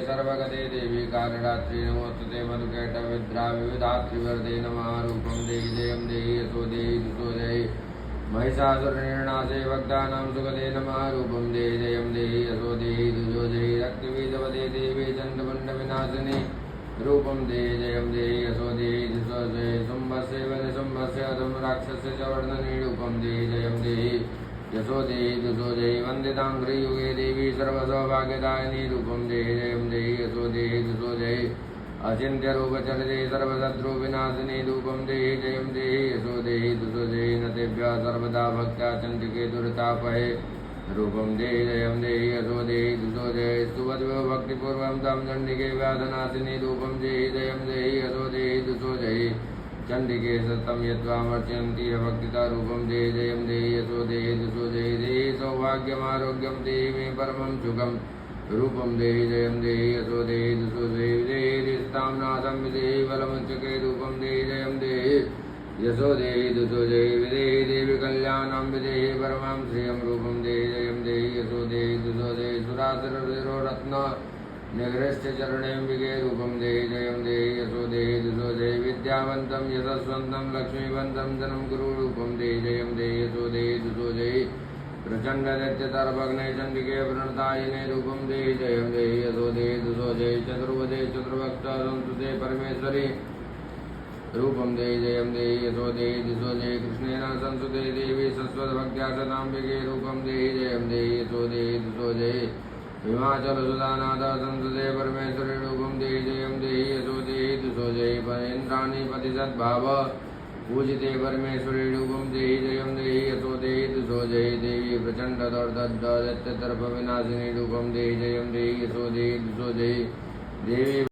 सर्वगते देवी कालरात्रि नमोस्तुते मधुकैटविद्रा विविधात्रिवर्धे नमः रूपं देहि जयं देहि यशो देहि दुषो जय महिषासुरनिर्णासे भक्तानां सुगते नमः रूपं देहि जयं देहि यशो देहि दुषो जय रक्तबीजवदे देवी चण्डमुण्डविनाशिनी रूपं देहि जयं देहि यशो देहि दुषो जय शुम्भस्य वनिशुम्भस्य अधम राक्षसस्य च वर्धने रूपं देहि जयं देहि यशो देहि दुषो जय वन्दिताङ्घ्रियुगे देवी सर्वसौभाग्यदायिनी रूपं देहि जयं देहि यशो देहि दुषो जय अचिन्त्यरूपचरिते सर्वशत्रुविनाशिनी रूपं देहि जयं देहि यशो देहि दुषो जय नतेभ्यः सर्वदा भक्त्या चण्डिके दुरितापहे रूपं देहि जयं देहि यशो देहि दुषो जय स्तुवद्भ्यो भक्तिपूर्वं तं चण्डिके व्याधनाशिनी रूपं देहि जयं देहि यशो देहि दुषो जय चण्डिके सतं यद्वामर्चयन्ति भक्तिता रूपं देहि जयं देहि यशो देहि दुषो जय देहि सौभाग्यमारोग्यं देहि मे परमं सुखं रूपं देहि जयं देहि यशो देहि दुषो जय देहि रिष्टां नाशं विदेहि बलमुच्चके रूपं देहि जयं देहि यशो देहि दुषो जय विदेहि देवी कल्याणं विदेहि परमं श्रियं रूपं देहि जयं देहि यशो देहि दुषो जय सुरासुरवीरो रत्न निगृह्य चरणेऽम्बिके रूपं देहि जयं देहि यशो देहि दुषो जय विद्यावन्तं यशस्वन्तं लक्ष्मीवन्तं धनं गुरु रूपं देहि जयं देहि यशो देहि दुषो जय प्रचण्डदैत्यतर्पघ्ने चण्डिके प्रणतायिने रूपं देहि जयं देहि यशो देहि दुषो जय चतुर्भुजे चतुर्भक्ता संस्तुते परमेश्वरी रूपं देहि जयं देहि यशो देहि दुषो जय कृष्णेन संस्तुते देवी सस्वतभक्त्या सदाम्बिके रूपं देहि जयं देहि यशो देहि दुषो जय हिमाचलसुधानाथ संस्तुते परमेश्वरी रूपं देहि जयं देहि यशो देहि दुषो जय इन्द्राणी पतिसद्भाव पूजिते परमेश्वरी रूपं देहि जयं देहि यशो देहि दुषो जय देवी प्रचण्डदौर्दत्तर्पविनाशिनी रूपं देहि जयं देहि यशो देहि दुषो जय देवी